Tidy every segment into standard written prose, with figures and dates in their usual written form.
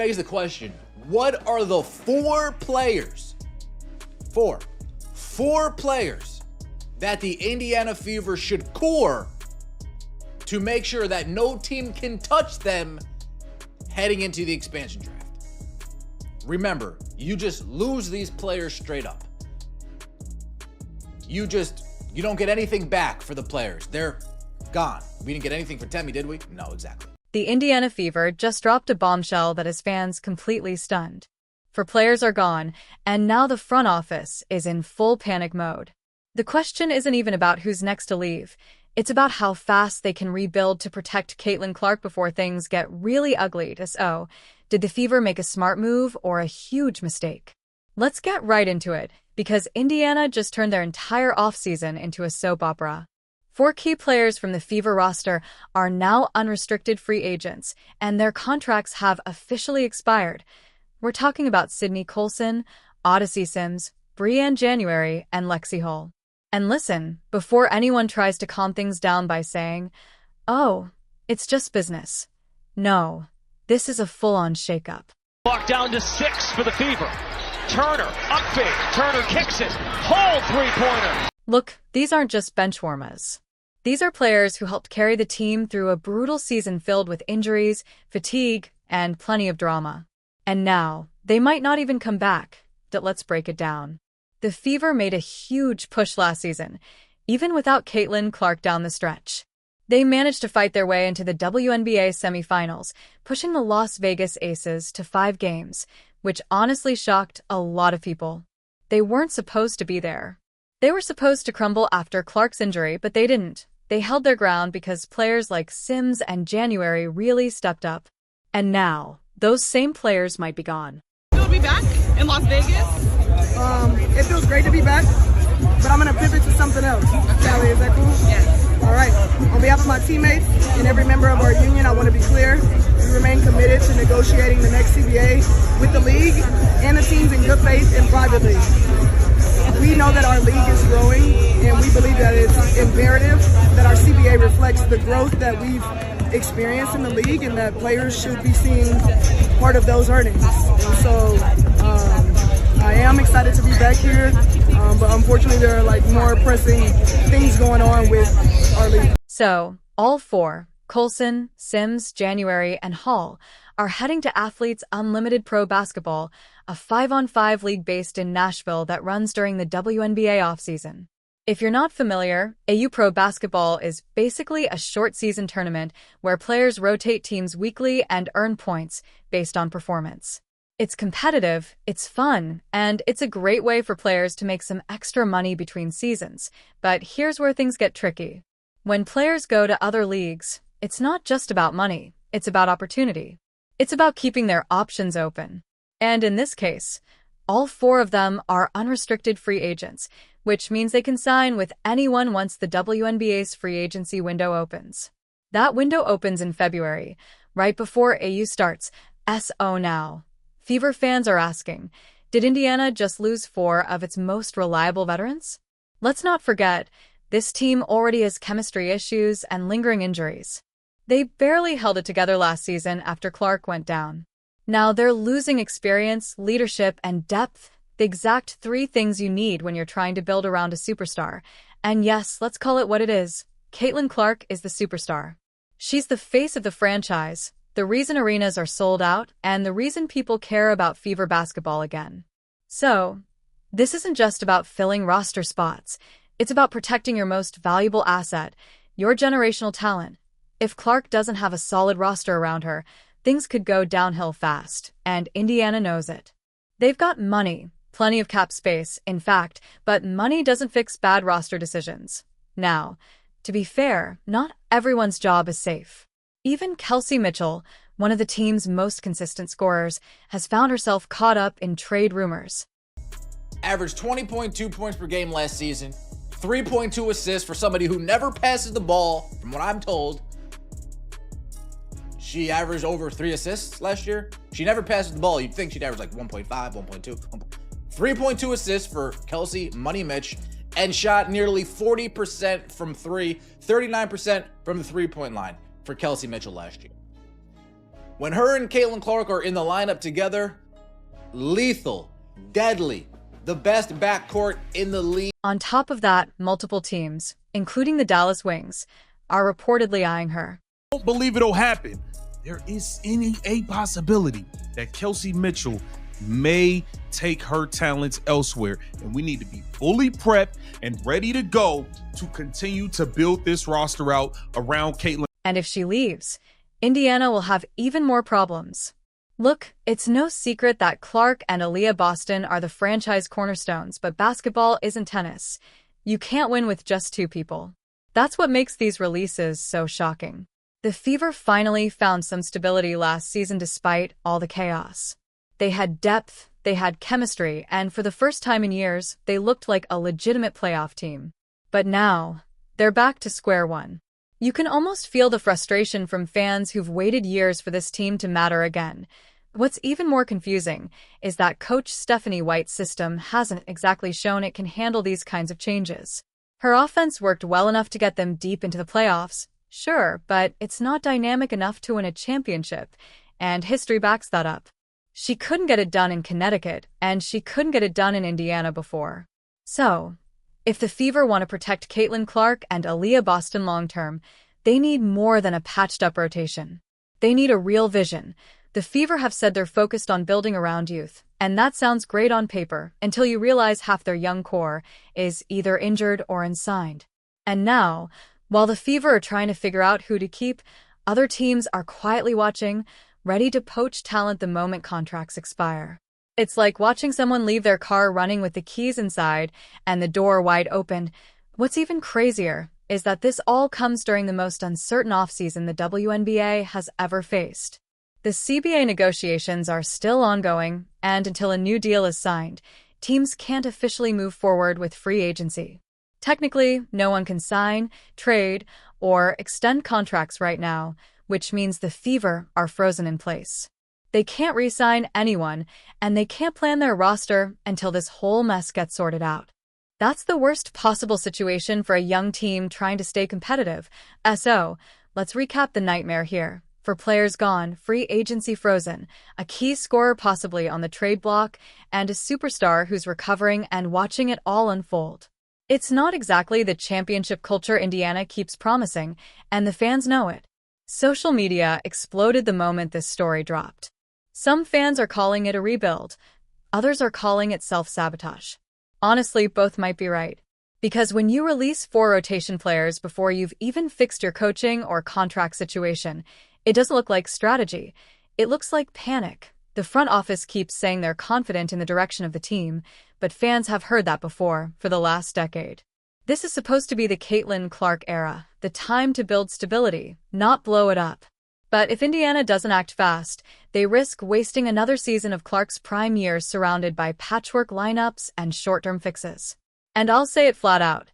Begs the question, what are the four players that the Indiana Fever should core to make sure that no team can touch them heading into the expansion draft? Remember, you just lose these players straight up. You don't get anything back for the players. They're gone. We didn't get anything for Temi, did we? No, exactly. The Indiana Fever just dropped a bombshell that has fans completely stunned. For players are gone, and now the front office is in full panic mode. The question isn't even about who's next to leave. It's about how fast they can rebuild to protect Caitlin Clark before things get really ugly. So, did the Fever make a smart move or a huge mistake? Let's get right into it, because Indiana just turned their entire offseason into a soap opera. 4 key players from the Fever roster are now unrestricted free agents, and their contracts have officially expired. We're talking about Sydney Colson, Odyssey Sims, Brianne January, and Lexi Hull. And listen, before anyone tries to calm things down by saying, "Oh, it's just business." No, this is a full-on shakeup. Clock down to 6 for the Fever. Turner, up fake. Turner kicks it. Hull three-pointer. Look, these aren't just benchwarmers. These are players who helped carry the team through a brutal season filled with injuries, fatigue, and plenty of drama. And now, they might not even come back. Let's break it down. The Fever made a huge push last season, even without Caitlin Clark down the stretch. They managed to fight their way into the WNBA semifinals, pushing the Las Vegas Aces to 5 games, which honestly shocked a lot of people. They weren't supposed to be there. They were supposed to crumble after Clark's injury, but they didn't. They held their ground because players like Sims and January really stepped up. And now, those same players might be gone. We'll be back in Las Vegas. It feels great to be back, but I'm going to pivot to something else. Callie, is that cool? Yes. All right. On behalf of my teammates and every member of our union, I want to be clear. We remain committed to negotiating the next CBA with the league and the teams in good faith and privately. We know that our league is growing, and we believe that it's imperative that our CBA reflects the growth that we've experienced in the league, and that players should be seeing part of those earnings. And so I am excited to be back here, but unfortunately there are more pressing things going on with our league. So, all 4, Colson, Sims, January, and Hall, are heading to Athletes Unlimited Pro Basketball, a 5-on-5 league based in Nashville that runs during the WNBA offseason. If you're not familiar, AU Pro Basketball is basically a short season tournament where players rotate teams weekly and earn points based on performance. It's competitive, it's fun, and it's a great way for players to make some extra money between seasons. But here's where things get tricky. When players go to other leagues, it's not just about money, it's about opportunity. It's about keeping their options open. And in this case, all 4 of them are unrestricted free agents, which means they can sign with anyone once the WNBA's free agency window opens. That window opens in February, right before AU starts. So now, Fever fans are asking, did Indiana just lose 4 of its most reliable veterans? Let's not forget, this team already has chemistry issues and lingering injuries. They barely held it together last season after Clark went down. Now they're losing experience, leadership, and depth, the exact 3 things you need when you're trying to build around a superstar. And yes, let's call it what it is. Caitlin Clark is the superstar. She's the face of the franchise, the reason arenas are sold out, and the reason people care about Fever basketball again. So, this isn't just about filling roster spots. It's about protecting your most valuable asset, your generational talent. If Clark doesn't have a solid roster around her, things could go downhill fast, and Indiana knows it. They've got money, plenty of cap space, in fact, but money doesn't fix bad roster decisions. Now, to be fair, not everyone's job is safe. Even Kelsey Mitchell, one of the team's most consistent scorers, has found herself caught up in trade rumors. Averaged 20.2 points per game last season, 3.2 assists for somebody who never passes the ball, from what I'm told. She averaged over 3 assists last year. She never passes the ball. You'd think she'd average 1.5, 1.2. 3.2 assists for Kelsey Money Mitch, and shot nearly 40% from 3, 39% from the 3-point line for Kelsey Mitchell last year. When her and Caitlin Clark are in the lineup together, lethal, deadly, the best backcourt in the league. On top of that, multiple teams, including the Dallas Wings, are reportedly eyeing her. Don't believe it'll happen. There is a possibility that Kelsey Mitchell may take her talents elsewhere, and we need to be fully prepped and ready to go to continue to build this roster out around Caitlin. And if she leaves, Indiana will have even more problems. Look, it's no secret that Clark and Aaliyah Boston are the franchise cornerstones, but basketball isn't tennis. You can't win with just two people. That's what makes these releases so shocking. The Fever finally found some stability last season despite all the chaos. They had depth, they had chemistry, and for the first time in years, they looked like a legitimate playoff team. But now, they're back to square one. You can almost feel the frustration from fans who've waited years for this team to matter again. What's even more confusing is that Coach Stephanie White's system hasn't exactly shown it can handle these kinds of changes. Her offense worked well enough to get them deep into the playoffs, sure, but it's not dynamic enough to win a championship, and history backs that up. She couldn't get it done in Connecticut, and she couldn't get it done in Indiana before. So, if the Fever want to protect Caitlin Clark and Aaliyah Boston long-term, they need more than a patched-up rotation. They need a real vision. The Fever have said they're focused on building around youth, and that sounds great on paper until you realize half their young core is either injured or unsigned. And now, while the Fever are trying to figure out who to keep, other teams are quietly watching, ready to poach talent the moment contracts expire. It's like watching someone leave their car running with the keys inside and the door wide open. What's even crazier is that this all comes during the most uncertain offseason the WNBA has ever faced. The CBA negotiations are still ongoing, and until a new deal is signed, teams can't officially move forward with free agency. Technically, no one can sign, trade, or extend contracts right now, which means the Fever are frozen in place. They can't re-sign anyone, and they can't plan their roster until this whole mess gets sorted out. That's the worst possible situation for a young team trying to stay competitive. So, let's recap the nightmare here. For players gone, free agency frozen, a key scorer possibly on the trade block, and a superstar who's recovering and watching it all unfold. It's not exactly the championship culture Indiana keeps promising, and the fans know it. Social media exploded the moment this story dropped. Some fans are calling it a rebuild. Others are calling it self-sabotage. Honestly, both might be right. Because when you release 4 rotation players before you've even fixed your coaching or contract situation, it doesn't look like strategy. It looks like panic. The front office keeps saying they're confident in the direction of the team, but fans have heard that before for the last decade. This is supposed to be the Caitlin Clark era, the time to build stability, not blow it up. But if Indiana doesn't act fast, they risk wasting another season of Clark's prime years surrounded by patchwork lineups and short-term fixes. And I'll say it flat out,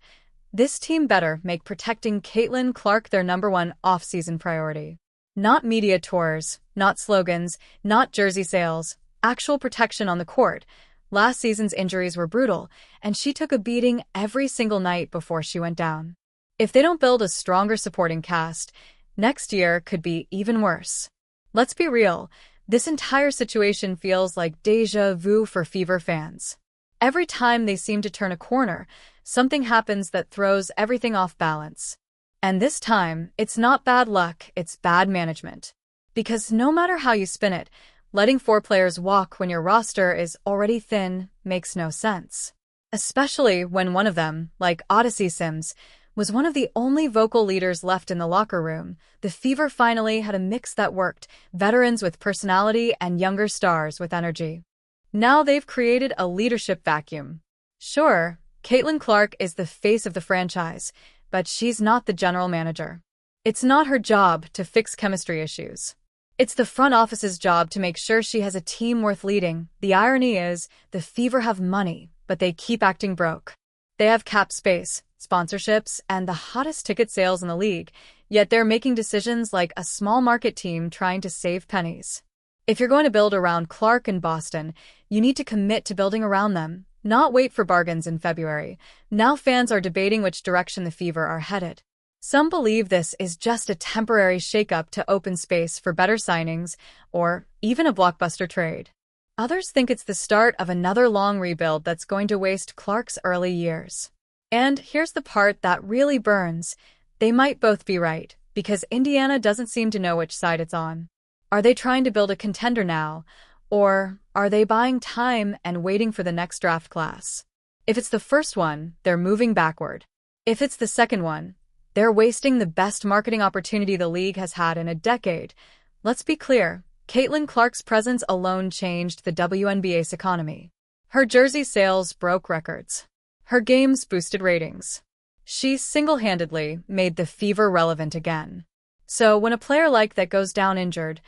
this team better make protecting Caitlin Clark their #1 off-season priority. Not media tours, not slogans, not jersey sales, actual protection on the court. Last season's injuries were brutal, and she took a beating every single night before she went down. If they don't build a stronger supporting cast, next year could be even worse. Let's be real, this entire situation feels like déjà vu for Fever fans. Every time they seem to turn a corner, something happens that throws everything off balance. And this time, it's not bad luck, it's bad management. Because no matter how you spin it, letting 4 players walk when your roster is already thin makes no sense. Especially when one of them, like Odyssey Sims, was one of the only vocal leaders left in the locker room. The Fever finally had a mix that worked, veterans with personality and younger stars with energy. Now they've created a leadership vacuum. Sure, Caitlin Clark is the face of the franchise, but she's not the general manager. It's not her job to fix chemistry issues. It's the front office's job to make sure she has a team worth leading. The irony is, the Fever have money, but they keep acting broke. They have cap space, sponsorships, and the hottest ticket sales in the league, yet they're making decisions like a small market team trying to save pennies. If you're going to build around Clark and Boston, you need to commit to building around them, not wait for bargains in February. Now fans are debating which direction the Fever are headed. Some believe this is just a temporary shakeup to open space for better signings or even a blockbuster trade. Others think it's the start of another long rebuild that's going to waste Clark's early years. And here's the part that really burns. They might both be right, because Indiana doesn't seem to know which side it's on. Are they trying to build a contender now, or are they buying time and waiting for the next draft class? If it's the first one, they're moving backward. If it's the second one, they're wasting the best marketing opportunity the league has had in a decade. Let's be clear, Caitlin Clark's presence alone changed the WNBA's economy. Her jersey sales broke records. Her games boosted ratings. She single-handedly made the Fever relevant again. So when a player like that goes down injured,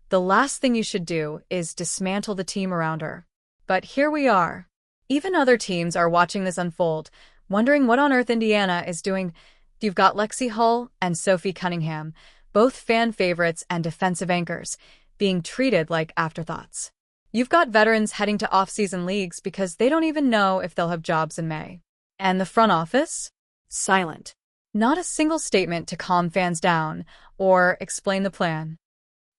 the last thing you should do is dismantle the team around her. But here we are. Even other teams are watching this unfold, wondering what on earth Indiana is doing. You've got Lexi Hull and Sophie Cunningham, both fan favorites and defensive anchors, being treated like afterthoughts. You've got veterans heading to off-season leagues because they don't even know if they'll have jobs in May. And the front office? Silent. Not a single statement to calm fans down or explain the plan.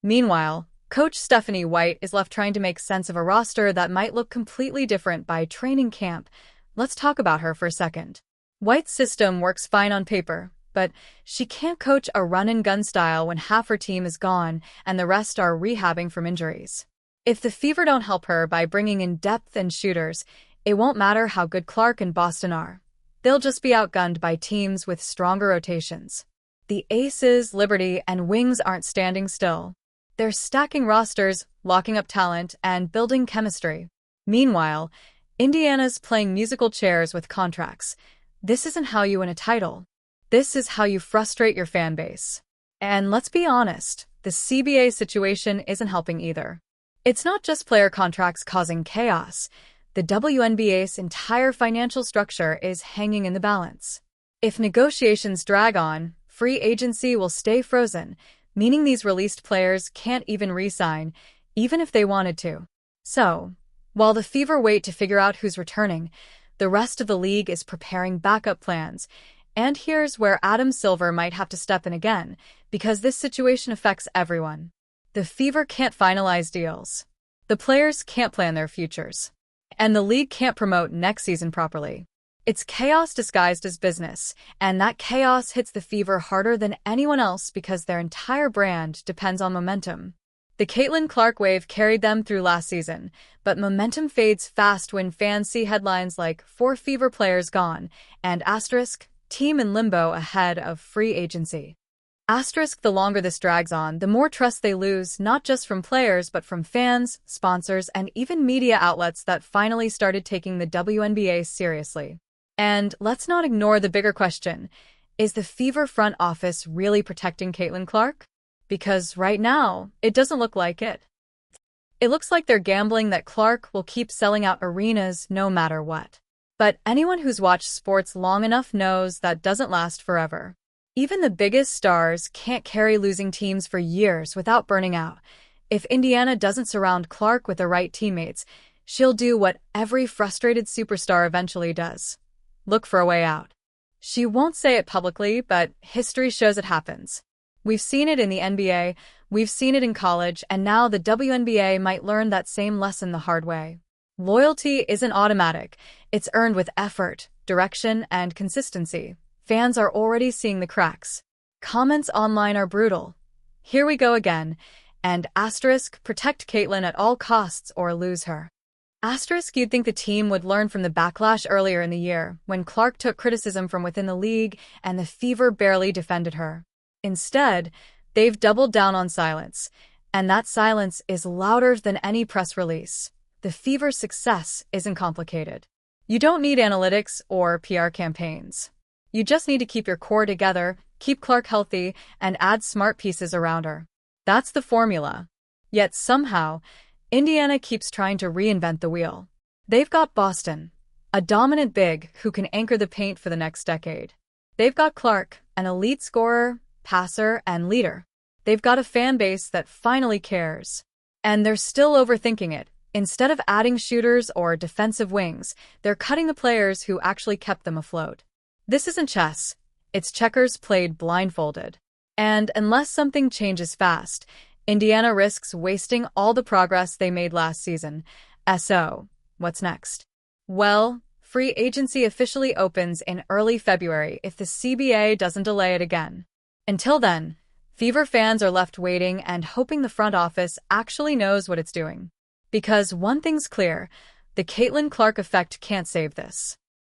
Meanwhile, Coach Stephanie White is left trying to make sense of a roster that might look completely different by training camp. Let's talk about her for a second. White's system works fine on paper, but she can't coach a run-and-gun style when half her team is gone and the rest are rehabbing from injuries. If the Fever don't help her by bringing in depth and shooters, it won't matter how good Clark and Boston are. They'll just be outgunned by teams with stronger rotations. The Aces, Liberty, and Wings aren't standing still. They're stacking rosters, locking up talent, and building chemistry. Meanwhile, Indiana's playing musical chairs with contracts. This isn't how you win a title. This is how you frustrate your fan base. And let's be honest, the CBA situation isn't helping either. It's not just player contracts causing chaos. The WNBA's entire financial structure is hanging in the balance. If negotiations drag on, free agency will stay frozen, meaning these released players can't even re-sign, even if they wanted to. So, while the Fever wait to figure out who's returning, the rest of the league is preparing backup plans. And here's where Adam Silver might have to step in again, because this situation affects everyone. The Fever can't finalize deals. The players can't plan their futures. And the league can't promote next season properly. It's chaos disguised as business, and that chaos hits the Fever harder than anyone else because their entire brand depends on momentum. The Caitlin Clark wave carried them through last season, but momentum fades fast when fans see headlines like 4 Fever players gone and *, team in limbo ahead of free agency. The longer this drags on, the more trust they lose, not just from players, but from fans, sponsors, and even media outlets that finally started taking the WNBA seriously. And let's not ignore the bigger question. Is the Fever front office really protecting Caitlin Clark? Because right now, it doesn't look like it. It looks like they're gambling that Clark will keep selling out arenas no matter what. But anyone who's watched sports long enough knows that doesn't last forever. Even the biggest stars can't carry losing teams for years without burning out. If Indiana doesn't surround Clark with the right teammates, she'll do what every frustrated superstar eventually does. Look for a way out. She won't say it publicly, but history shows it happens. We've seen it in the NBA, we've seen it in college, and now the WNBA might learn that same lesson the hard way. Loyalty isn't automatic. It's earned with effort, direction, and consistency. Fans are already seeing the cracks. Comments online are brutal. Here we go again. And * protect Caitlin at all costs or lose her. * you'd think the team would learn from the backlash earlier in the year, when Clark took criticism from within the league and the Fever barely defended her. Instead, they've doubled down on silence. And that silence is louder than any press release. The Fever's success isn't complicated. You don't need analytics or PR campaigns. You just need to keep your core together, keep Clark healthy, and add smart pieces around her. That's the formula. Yet somehow, Indiana keeps trying to reinvent the wheel. They've got Boston, a dominant big who can anchor the paint for the next decade. They've got Clark, an elite scorer, passer, and leader. They've got a fan base that finally cares. And they're still overthinking it. Instead of adding shooters or defensive wings, they're cutting the players who actually kept them afloat. This isn't chess. It's checkers played blindfolded. And unless something changes fast, Indiana risks wasting all the progress they made last season. So, what's next? Well, free agency officially opens in early February if the CBA doesn't delay it again. Until then, Fever fans are left waiting and hoping the front office actually knows what it's doing. Because one thing's clear, the Caitlin Clark effect can't save this.